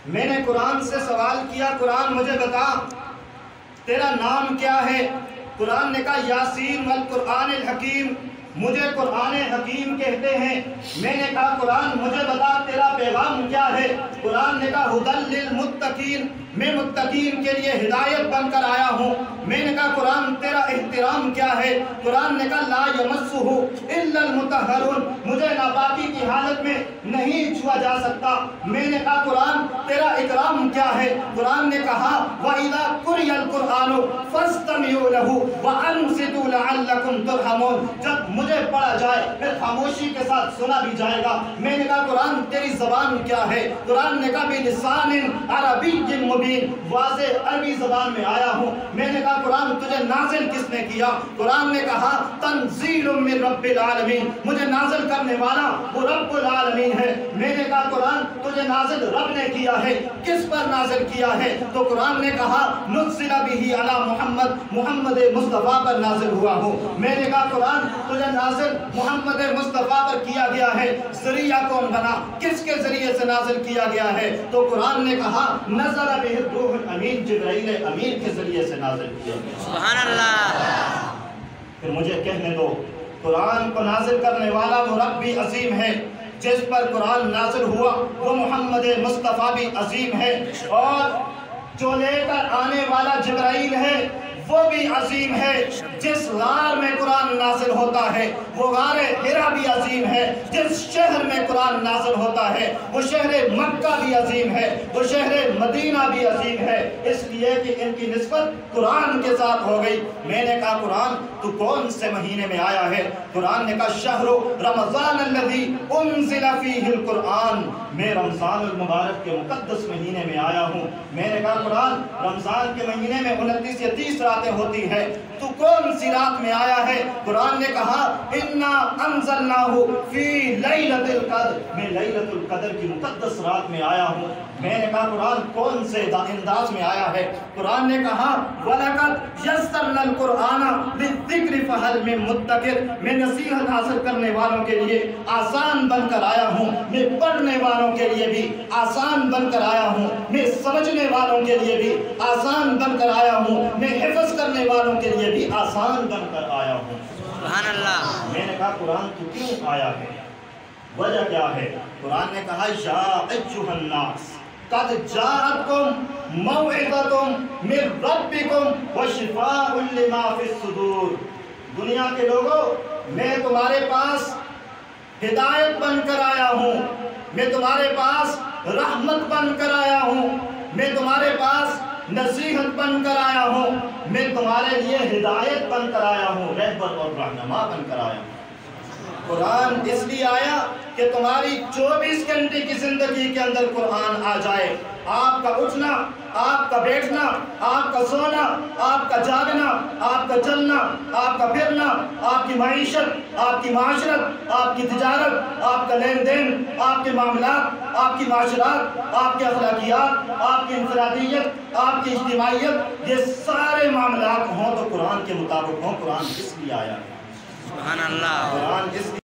میں نے قرآن سے سوال کیا، قرآن مجھے بتا تیرا نام کیا ہے؟ قرآن نے کہا یاسین والقرآن الحکیم، مجھے قرآن حکیم کہتے ہیں۔ میں نے کہا قرآن مجھے بتا تیرا پیغام کیا ہے؟ قرآن نے کہا ھدی للمتقین، میں متقین کے لیے ہدایت بن کر آیا ہوں۔ میں نے کہا قرآن تیرا احترام کیا ہے؟ قرآن نے کہا لا یمسہ الا المطہرون، مجھے ناپاکی کی حالت میں نہیں چھوا جا سکتا۔ میں نے کہا قرآن تیرا اکرام کیا ہے؟ قرآن نے کہا وَإِذَا قُرِئَ الْقُرْآنُ فَاسْتَمِعُوا لَهُ وَأَنصِتُوا لَعَلَّكُمْ تُرْحَمُونَ، جب مجھے پڑھا جائے پھر خاموشی کے ساتھ سنا بھی جائے گا۔ میں نے کہا قرآن تیری زبان کیا ہے؟ قرآن نے کہا بِلِسَانٍ عَرَبِيٍّ مُبِينٍ، واضح عربی زبان میں آیا ہوں۔ میں نے کہا قرآن تجھے نازل کس نے کیا؟ قرآن نے کہا تنزیل من رب العالمین، مجھے نازل کرنے والا وہ رب العالمین ہے۔ میں نے کہا قرآن تجھے نازل رب نے کیا ہے، کس پر نازل کیا ہے؟ تو قرآن نے کہا نزل بہ علی محمد، محمد مصطفیٰ پر نازل ہوا ہو۔ میں نے کہا قرآن تجھے نازل محمد مصطفیٰ پر کیا گیا ہے، ذریعہ کون بنا، کس کے ذریعے سے نازل کیا گیا ہے؟ تو قرآن نے کہا نزل بہ الروح الامین، جبرائیل امین کے ذریعے سے نازل کیا گیا۔ سبحان اللہ۔ پھر مجھے کہنے دو قرآن کو نازل کرنے والا وہ رب بھی عظیم ہے، جس پر قرآن نازل ہوا وہ محمد مصطفیٰ بھی عظیم ہے، اور جو لے کر آنے والا جبرائیل ہے وہ بھی عظیم ہے۔ جس غار میں قرآن نازل ہوتا ہے وہ غار حرا بھی عظیم ہے۔ جس شہر میں قرآن نازل ہوتا ہے وہ شہر مکہ بھی عظیم ہے، وہ شہر مدینہ بھی عظیم ہے، اس لیے کہ ان کی نسبت قرآن کے ساتھ ہو گئی۔ میں نے کہا قرآن تو کون سے مہینے میں آیا ہے؟ قرآن نے کہا شہر رمضان الذی انزل فیہ القرآن، میں رمضان المبارک کے مقدس مہینے میں آیا ہوں۔ میں نے کہا قرآن رمضان کے مہینے میں 29 یا 30 راتیں ہوتی ہیں، تو کون سی رات میں آیا ہے؟ قرآن نے کہا انا انزلناہ فی لیلۃ القدر، میں لیلۃ القدر کی مقدس رات میں آیا ہوں۔ میں نے کہا قرآن کون سے انداز میں آیا ہے؟ قرآن نے کہا وَلَقَدْ يَسَّرْنَا الْقُرْآنَ لِلذِّكْرِ فَهَلْ مِن مُدَّكِرٍ، میں نصیحت حاصل کرنے والوں کے لیے آسان بن کر آیا ہوں، میں پڑھنے والوں کے لیے بھی آسان بن کر آیا ہوں، میں سمجھنے والوں کے لیے بھی آسان بن کر آیا ہوں، میں حفظ کرنے والوں کے لیے بھی آسان بن کر آیا ہوں۔ سبحان اللہ۔ میں نے کہا قرآن تو کیوں آیا ہے؟ وجہ کیا ہے؟ قرآن نے کہا یا ایھا الناس قد جاءتکم موعظۃ من ربکم وشفاء لما فی الصدور، دنیا کے لوگوں میں تمہارے پاس ہدایت بن کر آیا ہوں، میں تمہارے پاس رحمت بن کر آیا ہوں، میں تمہارے پاس نصیحت بن کر آیا ہوں، میں تمہارے لیے ہدایت بن کر آیا ہوں، رہبر اور رہنما بن کر آیا ہوں۔ قرآن اس لیے آیا کہ تمہاری 24 گھنٹے کی زندگی کے اندر قرآن آ جائے۔ آپ کا اٹھنا، آپ کا بیٹھنا، آپ کا سونا، آپ کا جاگنا، آپ کا چلنا، آپ کا پھرنا، آپ کی معیشت، آپ کی معاشرت، آپ کی تجارت، آپ کا لین دین، آپ کے معاملات، آپ کی معاشرات، آپ کے اخلاقیات، آپ کی انفرادیت، آپ کی اجتماعیت، یہ سارے معاملات ہوں تو قرآن کے مطابق ہوں۔ قرآن اس لیے آیا ہے، سبحان اللہ۔ قرآن اس